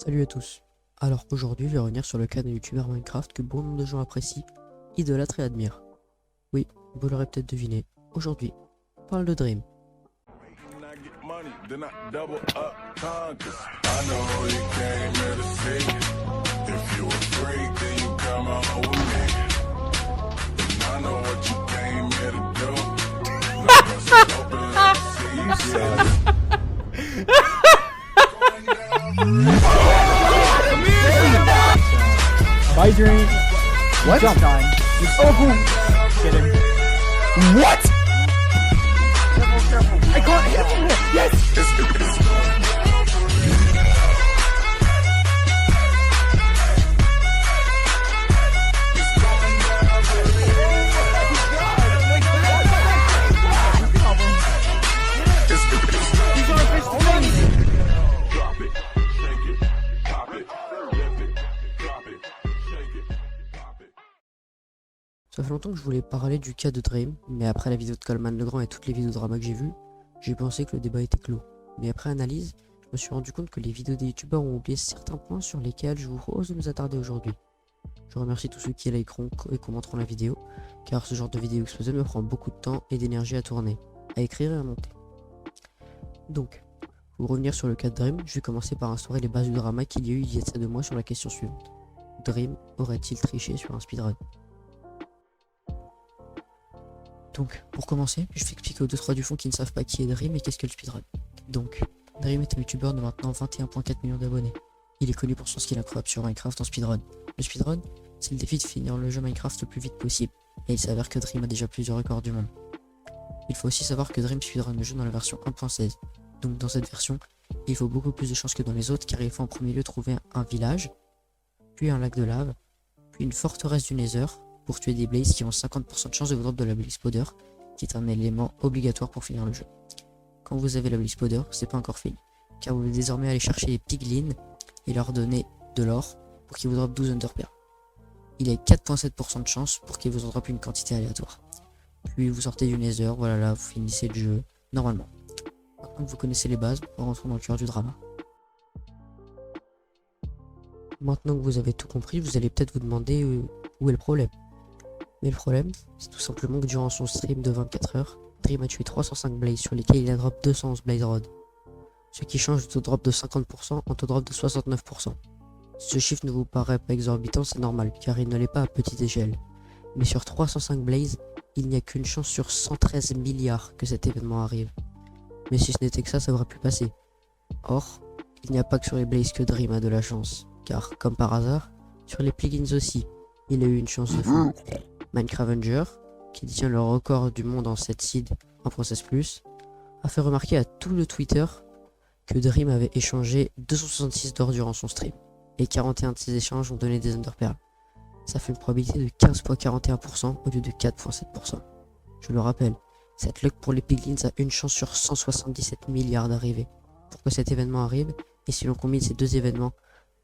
Salut à tous. Alors aujourd'hui, je vais revenir sur le cas d'un youtubeur Minecraft que bon nombre de gens apprécient, idolâtrent et admirent. Oui, vous l'aurez peut-être deviné, aujourd'hui, on parle de Dream. Bye, Dream. What? Jump time. Get him. What? Careful. I caught him. Yes. He's on a fish plane. Ça fait longtemps que je voulais parler du cas de Dream, mais après la vidéo de Coleman Legrand et toutes les vidéos drama que j'ai vues, j'ai pensé que le débat était clos. Mais après analyse, je me suis rendu compte que les vidéos des youtubeurs ont oublié certains points sur lesquels je vous propose de nous attarder aujourd'hui. Je remercie tous ceux qui likeront et commenteront la vidéo, car ce genre de vidéo exposée me prend beaucoup de temps et d'énergie à tourner, à écrire et à monter. Donc, pour revenir sur le cas de Dream, je vais commencer par instaurer les bases du drama qu'il y a eu il y a de ça 2 mois sur la question suivante. Dream aurait-il triché sur un speedrun? Donc, pour commencer, je vais expliquer aux 2-3 du fond qui ne savent pas qui est Dream et qu'est-ce que le speedrun. Donc, Dream est un youtubeur de maintenant 21,4 millions d'abonnés. Il est connu pour son skill incroyable sur Minecraft en speedrun. Le speedrun, c'est le défi de finir le jeu Minecraft le plus vite possible, et il s'avère que Dream a déjà plusieurs records du monde. Il faut aussi savoir que Dream speedrun le jeu dans la version 1.16. Donc dans cette version, il faut beaucoup plus de chance que dans les autres, car il faut en premier lieu trouver un village, puis un lac de lave, puis une forteresse du Nether, pour tuer des blazes qui ont 50% de chance de vous drop de la blaze powder, qui est un élément obligatoire pour finir le jeu. Quand vous avez la blaze powder, c'est pas encore fini, car vous devez désormais aller chercher les piglins et leur donner de l'or pour qu'ils vous drop 12 underpearls. Il y a 4,7% de chance pour qu'ils vous en drop une quantité aléatoire. Puis vous sortez du Nether, voilà là, vous finissez le jeu normalement. Maintenant que vous connaissez les bases, on rentre dans le cœur du drama. Maintenant que vous avez tout compris, vous allez peut-être vous demander où est le problème. Mais le problème, c'est tout simplement que durant son stream de 24 heures, Dream a tué 305 blazes sur lesquels il a drop 211 blaze rods. Ce qui change de taux drop de 50% en taux drop de 69%. Si ce chiffre ne vous paraît pas exorbitant, c'est normal, car il ne l'est pas à petite échelle. Mais sur 305 blazes, il n'y a qu'une chance sur 113 milliards que cet événement arrive. Mais si ce n'était que ça aurait pu passer. Or, il n'y a pas que sur les blazes que Dream a de la chance, car, comme par hasard, sur les plugins aussi, il a eu une chance de fou. Minecravenger, qui détient le record du monde en 7 seeds en Process Plus, a fait remarquer à tout le Twitter que Dream avait échangé 266 d'or durant son stream, et 41 de ces échanges ont donné des underpearls. Ça fait une probabilité de 15,41% au lieu de 4,7%. Je le rappelle, cette luck pour les piglins a une chance sur 177 milliards d'arriver. Pourquoi cet événement arrive? Et si l'on combine ces deux événements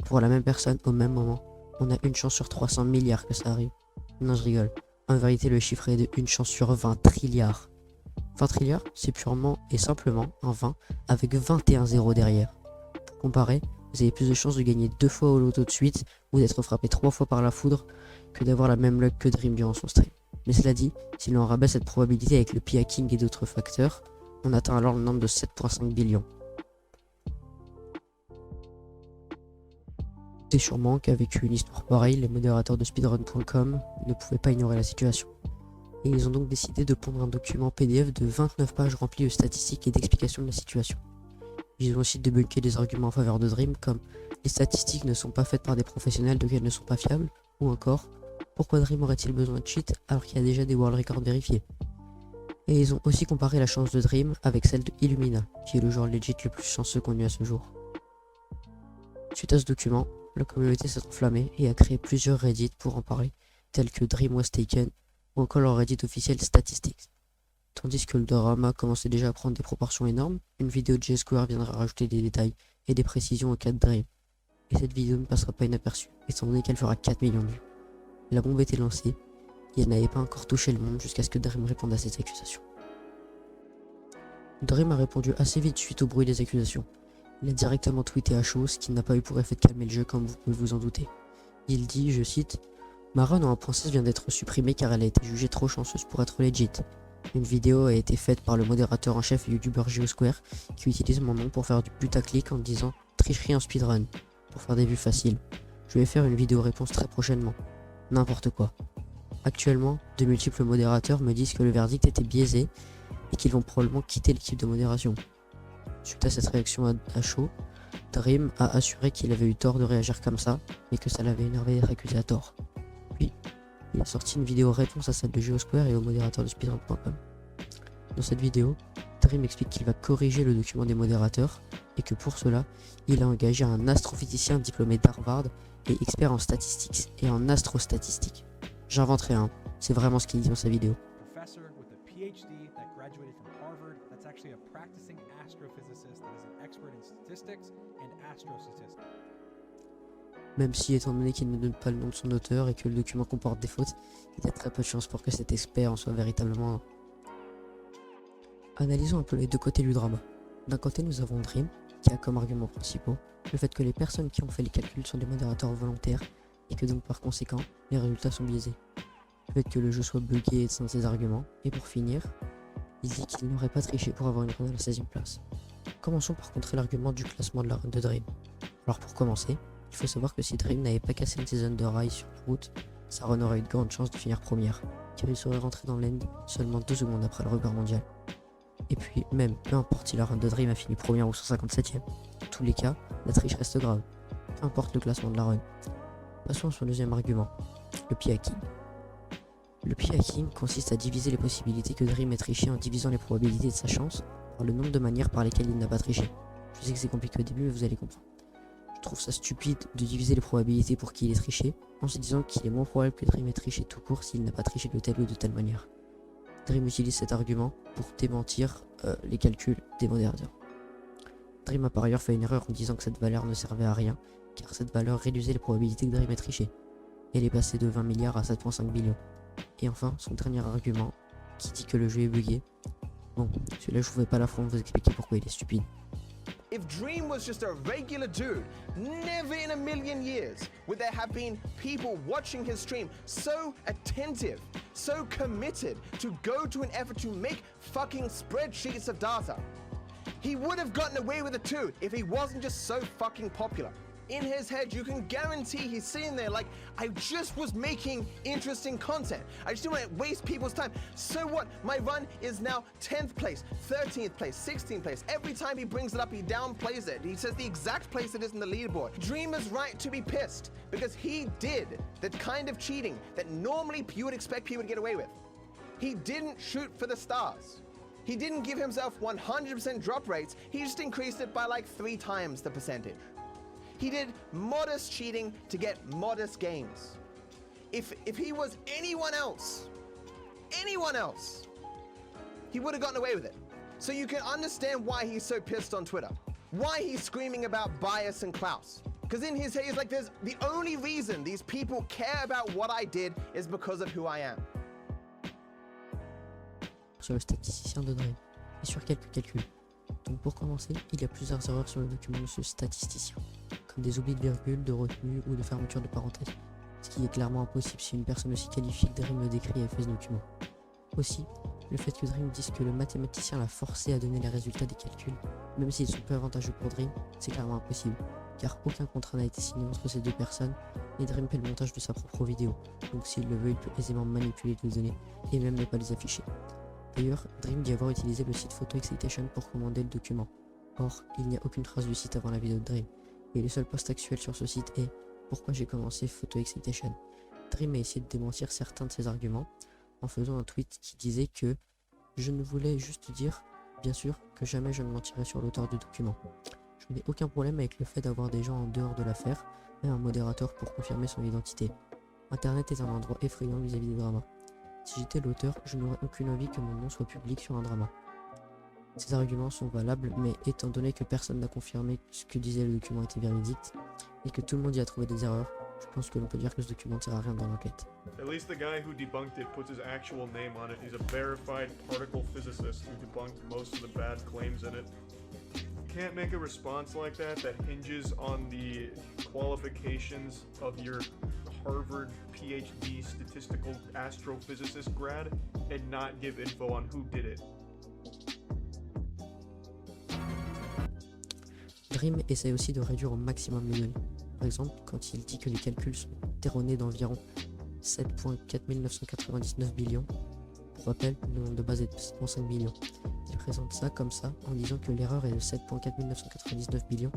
pour la même personne au même moment, on a une chance sur 300 milliards que ça arrive. Non, je rigole. En vérité, le chiffre est de une chance sur 20 trilliards. 20 trilliards, c'est purement et simplement un 20 avec 21 zéros derrière. Pour comparer, vous avez plus de chances de gagner 2 fois au loto de suite ou d'être frappé 3 fois par la foudre que d'avoir la même luck que Dream durant son stream. Mais cela dit, si l'on rabat cette probabilité avec le p-hacking et d'autres facteurs, on atteint alors le nombre de 7,5 billions. C'est sûrement qu'avec une histoire pareille, les modérateurs de speedrun.com ne pouvaient pas ignorer la situation. Et ils ont donc décidé de pondre un document PDF de 29 pages rempli de statistiques et d'explications de la situation. Ils ont aussi débunké des arguments en faveur de Dream comme les statistiques ne sont pas faites par des professionnels donc elles ne sont pas fiables, ou encore pourquoi Dream aurait-il besoin de cheat alors qu'il y a déjà des world records vérifiés. Et ils ont aussi comparé la chance de Dream avec celle de Illumina, qui est le joueur legit le plus chanceux connu à ce jour. Suite à ce document, la communauté s'est enflammée et a créé plusieurs Reddit pour en parler, tels que Dream Was Taken ou encore le Reddit officiel Statistics. Tandis que le drama commençait déjà à prendre des proportions énormes, une vidéo de J-Square viendra rajouter des détails et des précisions au cas de Dream. Et cette vidéo ne passera pas inaperçue, étant donné qu'elle fera 4 millions de vues. La bombe était lancée, et elle n'avait pas encore touché le monde jusqu'à ce que Dream réponde à ces accusations. Dream a répondu assez vite suite au bruit des accusations. Il a directement tweeté à chaud, ce qui n'a pas eu pour effet de calmer le jeu comme vous pouvez vous en douter. Il dit, je cite, « Ma run en 1.16 vient d'être supprimée car elle a été jugée trop chanceuse pour être legit. Une vidéo a été faite par le modérateur en chef et youtubeur Geosquare qui utilise mon nom pour faire du putaclic en disant « tricherie en speedrun » pour faire des vues faciles. Je vais faire une vidéo réponse très prochainement. N'importe quoi. Actuellement, de multiples modérateurs me disent que le verdict était biaisé et qu'ils vont probablement quitter l'équipe de modération. Suite à cette réaction à chaud, Dream a assuré qu'il avait eu tort de réagir comme ça, mais que ça l'avait énervé d'être accusé à tort. Puis, il a sorti une vidéo réponse à celle de Geosquare et au modérateur de speedrun.com. Dans cette vidéo, Dream explique qu'il va corriger le document des modérateurs et que pour cela, il a engagé un astrophysicien diplômé d'Harvard et expert en statistics et en astrostatistique. J'inventerai un, c'est vraiment ce qu'il dit dans sa vidéo. Professor with a PhD that graduated from Harvard, that's actually a practicing astrophysicist that is an expert in statistics and astrostatistics. Même si, étant donné qu'il ne donne pas le nom de son auteur et que le document comporte des fautes, il y a très peu de chances pour que cet expert en soit véritablement un. Analysons un peu les deux côtés du drama. D'un côté, nous avons Dream, qui a comme argument principal le fait que les personnes qui ont fait les calculs sont des modérateurs volontaires et que donc par conséquent, les résultats sont biaisés. Le fait que le jeu soit buggé est un de ses arguments, et pour finir, il dit qu'il n'aurait pas triché pour avoir une run à la 16ème place. Commençons par contrer l'argument du classement de la run de Dream. Alors pour commencer, il faut savoir que si Dream n'avait pas cassé une season de rail sur la route, sa run aurait eu de grandes chances de finir première, car il serait rentré dans l'end seulement 2 secondes après le record mondial. Et puis même, peu importe si la run de Dream a fini première ou 157ème, dans tous les cas, la triche reste grave, peu importe le classement de la run. Passons à son deuxième argument, le p-hacking. Le p-hacking consiste à diviser les possibilités que Dream ait triché en divisant les probabilités de sa chance par le nombre de manières par lesquelles il n'a pas triché. Je sais que c'est compliqué au début, mais vous allez comprendre. Je trouve ça stupide de diviser les probabilités pour qu'il ait triché en se disant qu'il est moins probable que Dream ait triché tout court s'il n'a pas triché de telle ou de telle manière. Dream utilise cet argument pour démentir les calculs des modérateurs. Dream a par ailleurs fait une erreur en disant que cette valeur ne servait à rien, car cette valeur réduisait les probabilités que Dream ait triché. Elle est passée de 20 milliards à 7,5 billions. Et enfin, son dernier argument, qui dit que le jeu est buggé. Bon, celui-là je ne pouvais pas la vous expliquer pourquoi il est stupide. If Dream was just a regular dude, never in a million years would there have been people watching his stream so attentive, so committed to go to an effort to make fucking spreadsheets of data. He would have gotten away with it too if he wasn't just so fucking popular. In his head, you can guarantee he's sitting there like, I just was making interesting content. I just didn't want to waste people's time. So what? My run is now 10th place, 13th place, 16th place. Every time he brings it up, he downplays it. He says the exact place it is in the leaderboard. Dream is right to be pissed because he did the kind of cheating that normally you would expect people to get away with. He didn't shoot for the stars. He didn't give himself 100% drop rates. He just increased it by like 3 times the percentage. He did modest cheating to get modest gains. If he was anyone else, he would have gotten away with it. So you can understand why he's so pissed on Twitter. Why he's screaming about bias and Klaus. Because in his head, he's like, there's the only reason these people care about what I did is because of who I am. Sur le statisticien de Dream et sur quelques calculs. Donc pour commencer, il y a plusieurs erreurs sur le document de ce statisticien, comme des oublis de virgule, de retenue ou de fermeture de parenthèses, ce qui est clairement impossible si une personne aussi qualifiée que Dream le décrit et fait ce document. Aussi, le fait que Dream dise que le mathématicien l'a forcé à donner les résultats des calculs, même s'ils sont peu avantageux pour Dream, c'est clairement impossible, car aucun contrat n'a été signé entre ces deux personnes, et Dream fait le montage de sa propre vidéo, donc s'il le veut, il peut aisément manipuler les données et même ne pas les afficher. D'ailleurs, Dream dit avoir utilisé le site Photo Excitation pour commander le document. Or, il n'y a aucune trace du site avant la vidéo de Dream. Et le seul post actuel sur ce site est « Pourquoi j'ai commencé Photo Excitation ?» Dream a essayé de démentir certains de ses arguments en faisant un tweet qui disait que « Je ne voulais juste dire, bien sûr, que jamais je ne mentirais sur l'auteur du document. Je n'ai aucun problème avec le fait d'avoir des gens en dehors de l'affaire, mais un modérateur pour confirmer son identité. Internet est un endroit effrayant vis-à-vis des dramas. Si j'étais l'auteur, je n'aurais aucune envie que mon nom soit public sur un drama. » Ces arguments sont valables, mais étant donné que personne n'a confirmé ce que disait le document était véridique, et que tout le monde y a trouvé des erreurs, je pense que l'on peut dire que ce document ne sert à rien dans l'enquête. At least the guy who debunked it puts his actual name on it. He's a verified particle physicist who debunked most of the bad claims in it. can't make a response like that hinges on the qualifications of your Harvard PhD statistical astrophysicist grad and not give info on who did it. Dream essaie aussi de réduire au maximum les données. Par exemple, quand il dit que les calculs sont erronés d'environ 7,4999 billions, pour rappel, le nombre de base est de 7,5 millions. Il présente ça comme ça en disant que l'erreur est de 7,4999 billions,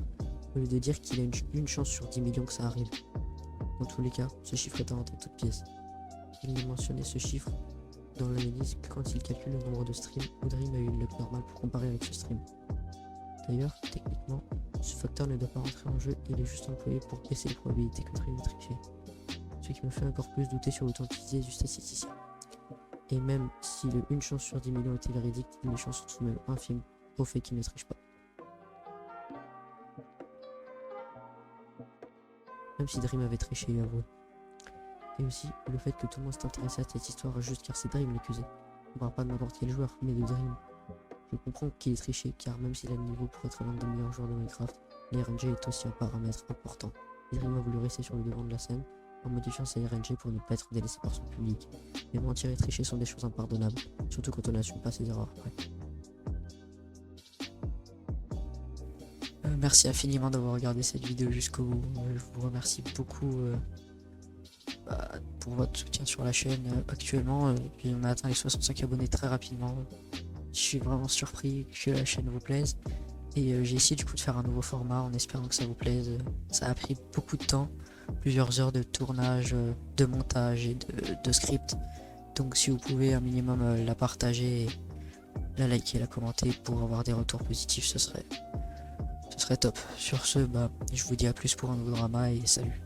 au lieu de dire qu'il a une chance sur 10 millions que ça arrive. Dans tous les cas, ce chiffre est inventé de toutes pièces. Il a mentionné ce chiffre dans l'analyse que quand il calcule le nombre de streams où Dream a eu une luck normale pour comparer avec ce stream. D'ailleurs, techniquement, ce facteur ne doit pas rentrer en jeu, il est juste employé pour baisser les probabilités que Dream ait triché. Ce qui me fait encore plus douter sur l'authenticité du statisticien. Et même si le 1 chance sur 10 millions était véridique, les chances sont tout de même infimes au fait qu'il ne triche pas. Même si Dream avait triché, il avoue. Et aussi, le fait que tout le monde s'est intéressé à cette histoire juste car c'est Dream l'accusé. On parle pas de n'importe quel joueur, mais de Dream. Je comprends qu'il est triché car même s'il a le niveau pour être l'un des meilleurs joueurs de Minecraft, l'RNG est aussi un paramètre important. Et Dream a voulu rester sur le devant de la scène en modifiant sa RNG pour ne pas être délaissé par son public. Mais mentir et tricher sont des choses impardonnables, surtout quand on n'assume pas ses erreurs après. Merci infiniment d'avoir regardé cette vidéo jusqu'au bout. Je vous remercie beaucoup pour votre soutien sur la chaîne actuellement. Puis on a atteint les 65 abonnés très rapidement. Je suis vraiment surpris que la chaîne vous plaise. Et j'ai essayé du coup de faire un nouveau format en espérant que ça vous plaise. Ça a pris beaucoup de temps, plusieurs heures de tournage, de montage et de script. Donc si vous pouvez un minimum la partager, la liker, la commenter pour avoir des retours positifs, ce serait top. Sur ce, je vous dis à plus pour un nouveau drama et salut.